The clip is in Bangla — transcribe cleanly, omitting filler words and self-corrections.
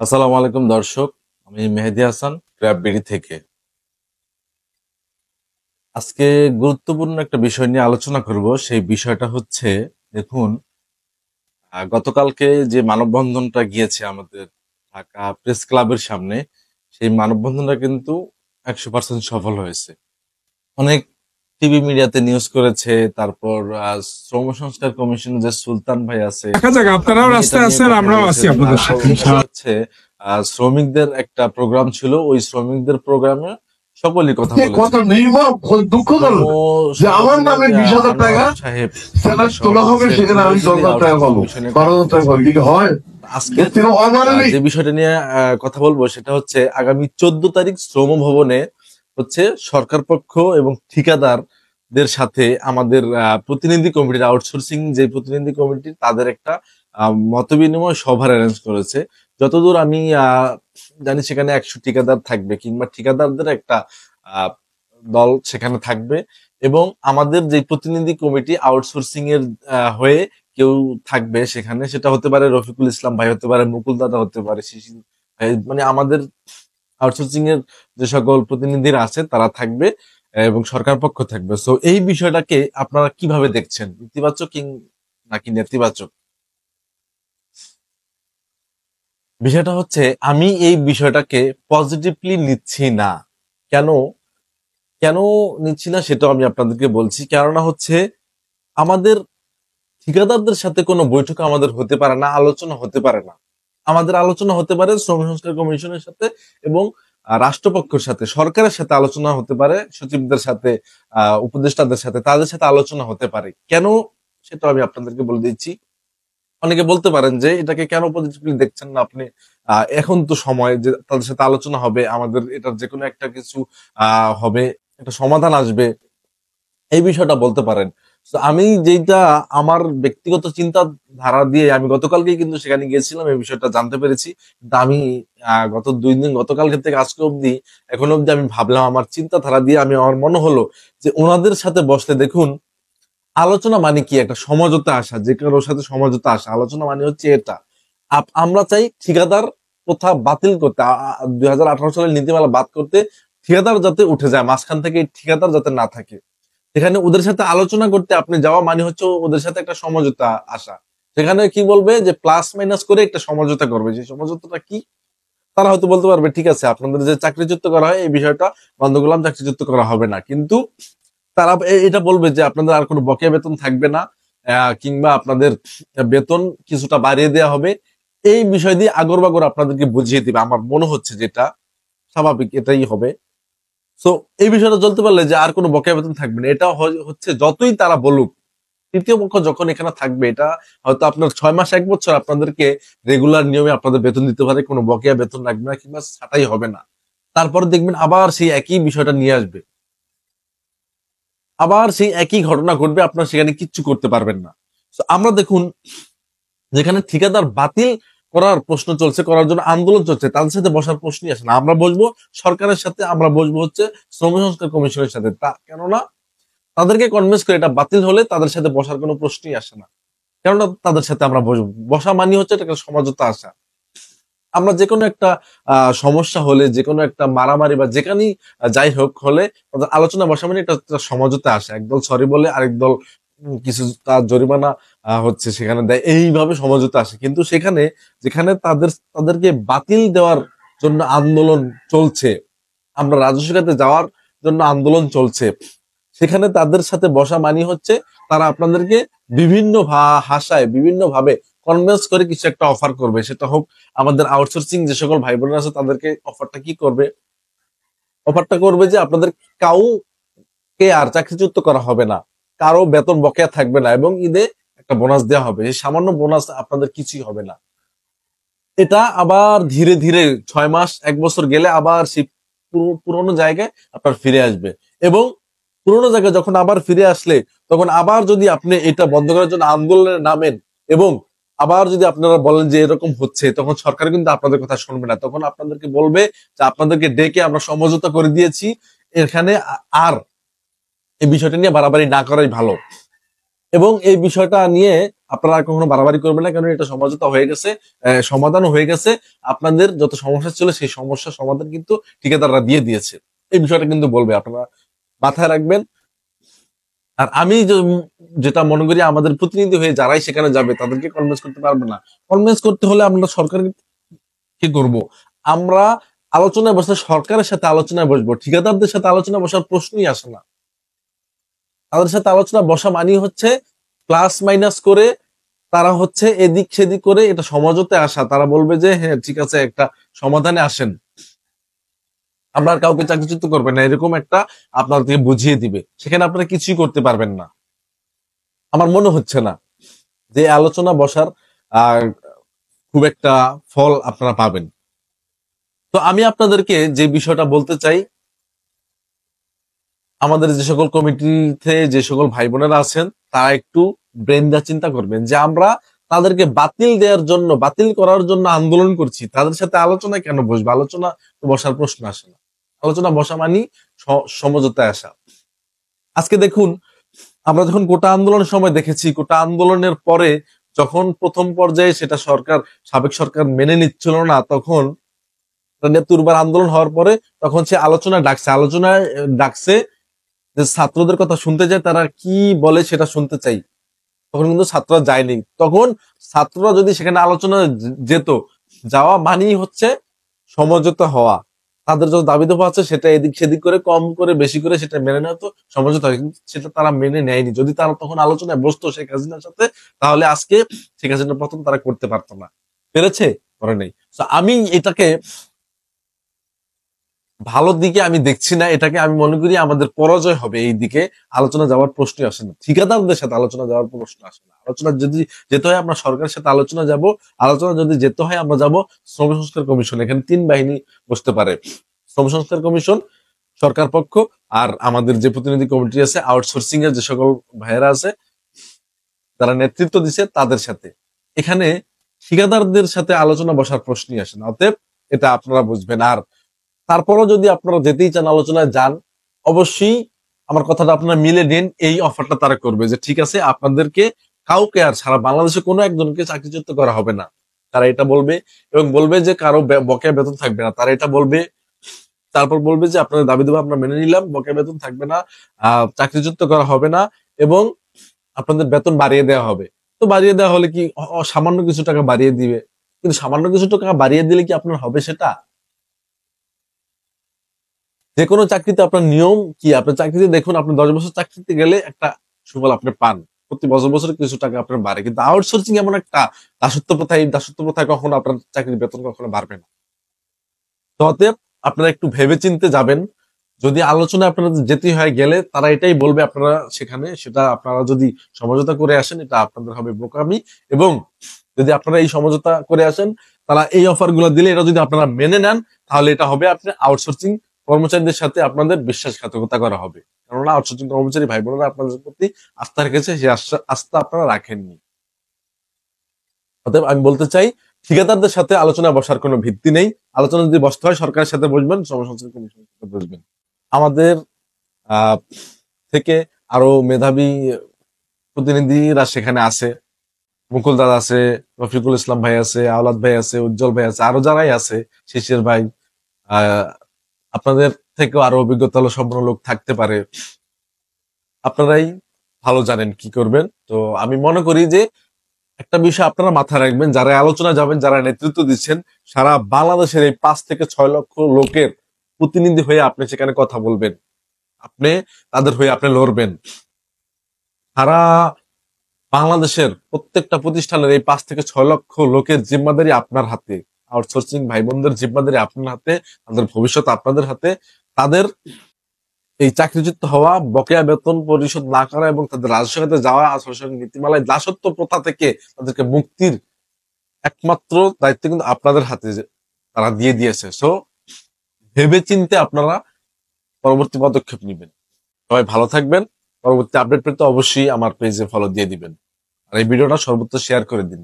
আসসালামু আলাইকুম দর্শক, আমি মেহেদী হাসান ক্র্যাব বিডি থেকে। আজকে গুরুত্বপূর্ণ একটা বিষয় নিয়ে আলোচনা করব। সেই বিষয়টা হচ্ছে, দেখুন, গতকালকে যে মানববন্ধনটা গিয়েছে আমাদের ঢাকা প্রেস ক্লাবের সামনে, সেই মানববন্ধনটা কিন্তু 100% সফল হয়েছে। অনেক টিভি মিডিয়াতে নিউজ করেছে। তারপর শ্রম সংস্কার কমিশনের যে সুলতান ভাই আছে, দেখা যাক, আপনারাও উনি এটা রাস্তায় নিয়ে আছেন, কথা আমরাও আছি বলেছেন। আপনাদের তারপর সাথে ওখানে ইনশাআল্লাহ। হচ্ছে শ্রমিকদের একটা প্রোগ্রাম ছিল। ওই শ্রমিকদের প্রোগ্রামে সকলেই কথা কত বলেছেন। নির্মম দুঃখজনক শ্রম যে আমার নামে সংগঠনের 20,000 আনোয়ার টাকা সাহেব স্যালাড তোলা সভাপতি হবে, ছিলেন, সেখানে তিনিও আমি কিন্তু 10,000 টাকা আউটসোর্সিং পাবো, বিষয় নিয়ে কথা 12,000 টাকা বলেছেন। পাবো, কি হয়? আজকের এর অমানবিক। যে বিষয়টা নিয়ে কথা বলবো সেটা হচ্ছে, আগামী 14 তারিখ শ্রম ভবনে হচ্ছে সরকার পক্ষ এবং ঠিকাদারদের সাথে আমাদের প্রতিনিধি কমিটির, আউটসোর্সিং যে প্রতিনিধি কমিটি, তাদের একটা মতবিনিময় সভার অ্যারেঞ্জ করেছে। যতদূর আমি জানি, সেখানে 100 ঠিকাদার থাকবে, কিংবা ঠিকাদারদের একটা আহ, দল সেখানে থাকবে। এবং আমাদের যে প্রতিনিধি কমিটি আউটসোর্সিং এর হয়ে কেউ থাকবে সেখানে, সেটা হতে পারে রফিকুল ইসলাম ভাই, হতে পারে মুকুল দাদা, হতে পারে শিশির ভাই। মানে আমাদের আউটসোর্সিং এর যে সকল প্রতিনিধিরা আছে তারা থাকবে, এবং সরকার পক্ষ থাকবে। সো এই বিষয়টাকে আপনারা কিভাবে দেখছেন, ইতিবাচক নাকি নেতিবাচক? বিষয়টা হচ্ছে, আমি এই বিষয়টাকে পজিটিভলি নিচ্ছি না। কেন কেন নিচ্ছি না সেটাও আমি আপনাদেরকে বলছি। কেননা হচ্ছে, আমাদের ঠিকাদারদের সাথে কোনো বৈঠক আমাদের হতে পারে না, আলোচনা হতে পারে না। আমাদের আলোচনা হতে পারে শ্রম সংস্কার কমিশনের সাথে এবং রাষ্ট্রপক্ষের সাথে, সরকারের সাথে আলোচনা হতে পারে, সচিবদের সাথে, উপদেষ্টাদের সাথে, তাদের সাথে আলোচনা হতে পারে। কেন, সেটা আমি আপনাদেরকে বলে দিচ্ছি। অনেকে বলতে পারেন যে এটাকে কেন পজিটিভলি দেখছেন না আপনি। এখন তো সময় যে তাদের সাথে আলোচনা হবে, আমাদের এটার যে কোনো একটা কিছু হবে, একটা সমাধান আসবে, এই বিষয়টা বলতে পারেন। তো আমি যেটা আমার ব্যক্তিগত চিন্তা ধারা দিয়ে, আমি গতকালকেই কিন্তু সেখানে গিয়েছিলাম, এই বিষয়টা জানতে পেরেছি। কিন্তু আমি গত 2 দিন, গতকালকে থেকে আজকে অব্দি, এখন অব্দি আমি ভাবলাম, আমার চিন্তাধারা দিয়ে আমার মনে হলো যে ওনাদের সাথে বসলে, দেখুন, আলোচনা মানে কি, একটা সমঝোতা আসা, যে কারোর সাথে সমঝোতা আসা। আলোচনা মানে হচ্ছে এটা, আমরা চাই ঠিকাদার প্রথা বাতিল করতে, 2018 সালের নীতিমালা বাদ করতে, ঠিকাদার যাতে উঠে যায় মাঝখান থেকে, এই ঠিকাদার যাতে না থাকে। সেখানে ওদের সাথে আলোচনা করতে আপনি যাওয়া মানে হচ্ছে ওদের সাথে একটা সমঝোতা আসা। সেখানে কি বলবে, যে প্লাস মাইনাস করে একটা সমঝোতা করবে। সেই সমঝোতাটা কি, তারা হয়তো বলতে পারবে, ঠিক আছে, আপনাদের যে চাকরিচ্যুত করা হয় এই বিষয়টা বন্ধ করলাম, চাকরিচ্যুত করা হবে না। কিন্তু তারা এটা বলবে যে আপনাদের আর কোনো বকেয়া বেতন থাকবে না, কিংবা আপনাদের বেতন কিছুটা বাড়িয়ে দেওয়া হবে। এই বিষয় দিয়ে আগর বাগর আপনাদেরকে বুঝিয়ে দিবে। আমার মনে হচ্ছে যেটা স্বাভাবিক, এটাই হবে। সো এই বিষয়টা চলতে পারলে যে আর কোনো বকেয়া বেতন থাকবে না, এটা হচ্ছে যতই তারা বলুক, তৃতীয় পক্ষ যখন এখানে থাকবে, এটা হয়তো আপনার 6 মাস 1 বছর আপনাদেরকে রেগুলার নিয়মে আপনাদের বেতন দিতে পারে, কোনো বকেয়া বেতন লাগবে না, কিংবা ছাঁটাই হবে না। তারপর দেখবেন আবার সেই একই বিষয়টা নিয়ে আসবে, আবার সেই একই ঘটনা ঘটবে, আপনার সেখানে কিচ্ছু করতে পারবেন না। তো আমরা দেখুন, যেখানে ঠিকাদার বাতিল করার প্রশ্ন চলছে, করার জন্য আন্দোলন চলছে, তাদের সাথে বসার প্রশ্নই আসে না। আমরা বসবো সরকারের সাথে, আমরা বসবো হচ্ছে শ্রম সংস্কার কমিশনের সাথে। কেননা তাদেরকে কনভিন্স করে এটা বাতিল হলে তাদের সাথে বসার কোনো প্রশ্নই আসে না। কেননা তাদের সাথে আমরা বসবো, বসা মানে হচ্ছে একটা সমঝোতা আসা। আমরা যে কোনো একটা সমস্যা হলে, যে কোনো একটা মারামারি বা যেখানেই যাই হোক হলে, তাদের আলোচনা বসা মানে একটা সমঝোতা আসে। একদল সরি বলে, আরেক দল কিছু তার জরিমানা হচ্ছে সেখানে দেয়, এইভাবে সমঝোতা আসে। কিন্তু সেখানে, যেখানে তাদেরকে বাতিল দেওয়ার জন্য আন্দোলন চলছে, আমরা রাজস্ব খাতে যাওয়ার জন্য আন্দোলন চলছে, সেখানে তাদের সাথে বসা মানি হচ্ছে তারা আপনাদেরকে বিভিন্ন ভাষায়, বিভিন্ন ভাবে কনভিন্স করে কিছু একটা অফার করবে। সেটা হোক, আমাদের আউটসোর্সিং যে সকল ভাই বোনেরা আছে তাদেরকে অফারটা কি করবে, অফারটা করবে যে আপনাদের কাউকে আর চাকরিচ্যুত করা হবে না, কারো বেতন বকেয়া থাকবে না, এবং ঈদে একটা বোনাস দেওয়া হবে। এই সামান্য বোনাস আপনাদের কিছুই হবে না। এটা আবার ধীরে ধীরে 6 মাস 1 বছর গেলে আবার সেই পুরোনো জায়গায় আপনার ফিরে আসবে। এবং পুরোনো জায়গায় যখন আবার ফিরে আসলে, তখন আবার যদি আপনি এটা বন্ধ করার জন্য আন্দোলনে নামেন, এবং আবার যদি আপনারা বলেন যে এরকম হচ্ছে, তখন সরকার কিন্তু আপনাদের কথা শুনবে না। তখন আপনাদেরকে বলবে যে আপনাদেরকে ডেকে আমরা সমঝোতা করে দিয়েছি, এখানে আর এই বিষয়টা নিয়ে বাড়াবাড়ি না করাই ভালো। এবং এই বিষয়টা নিয়ে আপনারা আর কখনো বাড়াবাড়ি করবেন না, কারণ এটা সমঝোতা হয়ে গেছে, সমাধানও হয়ে গেছে। আপনাদের যত সমস্যা ছিল সেই সমস্যার সমাধান কিন্তু ঠিকাদাররা দিয়ে দিয়েছে। এই বিষয়টা কিন্তু বলবে, আপনারা মাথায় রাখবেন। আর আমি যেটা মনে করি, আমাদের প্রতিনিধি হয়ে যারাই সেখানে যাবে তাদেরকে কনভিন্স করতে পারবে না। কনভিন্স করতে হলে আমরা সরকার কি করব, আমরা আলোচনায় বসলে সরকারের সাথে আলোচনায় বসবো, ঠিকাদারদের সাথে আলোচনা বসার প্রশ্নই আসে না। তাদের সাথে আলোচনা বসা মানি হচ্ছে প্লাস মাইনাস করে, তারা হচ্ছে এদিক সেদিক করে এটা সমঝোতে আসা। তারা বলবে যে হ্যাঁ ঠিক আছে, একটা সমাধানে আসেন, আমরা আর কাউকে চাকরিচ্যুত করবে না, এরকম একটা আপনাদেরকে বুঝিয়ে দিবে। সেখানে আপনারা কিছুই করতে পারবেন না। আমার মনে হচ্ছে না যে আলোচনা বসার আহ খুব একটা ফল আপনারা পাবেন। তো আমি আপনাদেরকে যে বিষয়টা বলতে চাই, আমাদের যে সকল কমিটিতে যে সকল ভাই বোনেরা আছেন তারা একটু ব্রেন দা চিন্তা করবেন যে আমরা তাদেরকে বাতিল দেওয়ার জন্য, বাতিল করার জন্য আন্দোলন করছি, তাদের সাথে আলোচনা কেন বসবো? আলোচনা বসার প্রশ্ন আসে না। আলোচনা বসা মানি সমঝোতায় আসা। আজকে দেখুন, আমরা যখন কোটা আন্দোলনের সময় দেখেছি, কোটা আন্দোলনের পরে যখন প্রথম পর্যায়ে সেটা সরকার, সাবেক সরকার মেনে নিচ্ছিল না, তখন তুরবার আন্দোলন হওয়ার পরে তখন সে আলোচনায় ডাকছে যে ছাত্রদের কথা শুনতে চাই, তারা কি বলে সেটা শুনতে চাই। তখন কিন্তু ছাত্ররা যায়নি। তখন ছাত্ররা যদি সেখানে আলোচনা যেত, যাওয়া মানেই হচ্ছে সমঝোতা হওয়া। তাদের যত দাবি দাবা আছে সেটা এদিক সেদিক করে, কম করে বেশি করে সেটা মেনে নেওয়া, তো সমঝোতা হয়। কিন্তু সেটা তারা মেনে নেয়নি। যদি তারা তখন আলোচনায় বসতো শেখ হাসিনার সাথে, তাহলে আজকে শেখ হাসিনার পতন তারা করতে পারতো না। পেরেছে? করে নেই। আমি এটাকে ভালো দিকে আমি দেখছি না, এটাকে আমি মনে করি আমাদের পরাজয় হবে। এই দিকে আলোচনা যাওয়ার প্রশ্ন আসে না, ঠিকাদারদের সাথে আলোচনা যাওয়ার প্রশ্ন আসে না। আলোচনা যদি যেতে হয় আমরা সরকারের সাথে আলোচনা যাব, আলোচনা যদি যেতে হয় আমরা যাব শ্রম সংস্কার কমিশন। এখানে তিন বাহিনী বসতে পারে, শ্রম সংস্কার কমিশন, সরকার পক্ষ, আর আমাদের যে প্রতিনিধি কমিটি আছে, আউটসোর্সিং এর যে সকল ভাইয়েরা আছে যারা নেতৃত্ব দিচ্ছে তাদের সাথে। এখানে ঠিকাদারদের সাথে আলোচনা বসার প্রশ্নই আসে না। অতএব এটা আপনারা বুঝবেন। আর তারপরও যদি আপনারা যেতেই চান, আলোচনায় যান, অবশ্যই আমার কথাটা আপনারা মিলে নিন। এই অফারটা তারা করবে যে ঠিক আছে, আপনাদেরকে কাউকে আর সারা বাংলাদেশে কোনো একজনকে চাকরিচ্যুত করা হবে না। তারা এটা বলবে, এবং বলবে যে কারো বকেয়া বেতন থাকবে না। তারা এটা বলবে, তারপর বলবে যে আপনাদের দাবি দেওয়া আমরা মেনে নিলাম, বকেয়া বেতন থাকবে না, চাকরিচ্যুত করা হবে না, এবং আপনাদের বেতন বাড়িয়ে দেওয়া হবে। তো বাড়িয়ে দেওয়া হলে কি, সামান্য কিছু টাকা বাড়িয়ে দিবে। কিন্তু সামান্য কিছু টাকা বাড়িয়ে দিলে কি আপনার হবে সেটা? যে কোনো চাকরিতে আপনার নিয়ম কি? আপনার চাকরিতে দেখুন, আপনি 10 বছর চাকরিতে গেলে একটা সুফল আপনি পান, প্রতি বছর বছর কিছু টাকা আপনার বাড়ে। কিন্তু আউটসোর্সিং এমন একটা দাসত্ব প্রথা, এই দাসত্ব প্রথায় কখনো আপনার চাকরির বেতন কখনো বাড়বে না। তো অতএব আপনারা একটু ভেবে চিন্তে যাবেন। যদি আলোচনায় আপনারা যেতে হয় গেলে, তারা এটাই বলবে আপনারা সেখানে, সেটা আপনারা যদি সমঝোতা করে আসেন এটা আপনাদের হবে বোকামি। এবং যদি আপনারা এই সমঝোতা করে আসেন, তারা এই অফার গুলো দিলে এটা যদি আপনারা মেনে নেন, তাহলে এটা হবে আপনি আউটসোর্সিং কর্মচারীদের সাথে আপনাদের বিশ্বাসঘাতকতা করা হবে। কেননা আউটসোর্সিং কর্মচারী ভাই বোনেরা আপনাদের প্রতি আস্থা রেখেছে, সেই আস্থা আপনারা রাখেননি। অতএব আমি বলতে চাই, ঠিকাদারদের সাথে আলোচনা বসার কোনো ভিত্তি নেই। আলোচনা যদি বসতে হয় সরকারের সাথে বসবেন, শ্রমসংস্কার কমিশনের সাথে বসবেন। আমাদের আহ থেকে আরো মেধাবী প্রতিনিধিরা সেখানে আছে। মুকুল দাদা আছে, রফিকুল ইসলাম ভাই আছে, আওলাদ ভাই আছে, উজ্জ্বল ভাই আছে, আরো যারাই আছে, শিশির ভাই, আহ আপনাদের থেকেও আরো অভিজ্ঞতা সম্পন্ন লোক থাকতে পারে। আপনারাই ভালো জানেন কি করবেন। তো আমি মনে করি যে একটা বিষয় আপনারা মাথায় রাখবেন, যারা আলোচনা যাবেন, যারা নেতৃত্ব দিচ্ছেন, সারা বাংলাদেশের এই 5 থেকে 6 লক্ষ লোকের প্রতিনিধি হয়ে আপনি সেখানে কথা বলবেন, আপনি তাদের হয়ে আপনি লড়বেন। সারা বাংলাদেশের প্রত্যেকটা প্রতিষ্ঠানের এই 5 থেকে 6 লক্ষ লোকের জিম্মাদারি আপনার হাতে, আউটসোর্সিং ভাই বোনদের জিম্মাদারি আপনার হাতে, তাদের ভবিষ্যৎ আপনাদের হাতে। তাদের এই চাকরিচ্যুত হওয়া, বকেয়া বেতন পরিশোধ না করা এবং তাদের রাজস্ব খাতে যাওয়া, আসলে নীতিমালায় দাসত্ব প্রথা থেকে তাদেরকে মুক্তির একমাত্র দায়িত্ব কিন্তু আপনাদের হাতে তারা দিয়ে দিয়েছে। সো ভেবে চিন্তে আপনারা পরবর্তী পদক্ষেপ নেবেন। সবাই ভালো থাকবেন। পরবর্তী আপডেট পেতে অবশ্যই আমার পেজে ফলো দিয়ে দিবেন, আর এই ভিডিওটা সর্বত্র শেয়ার করে দিন।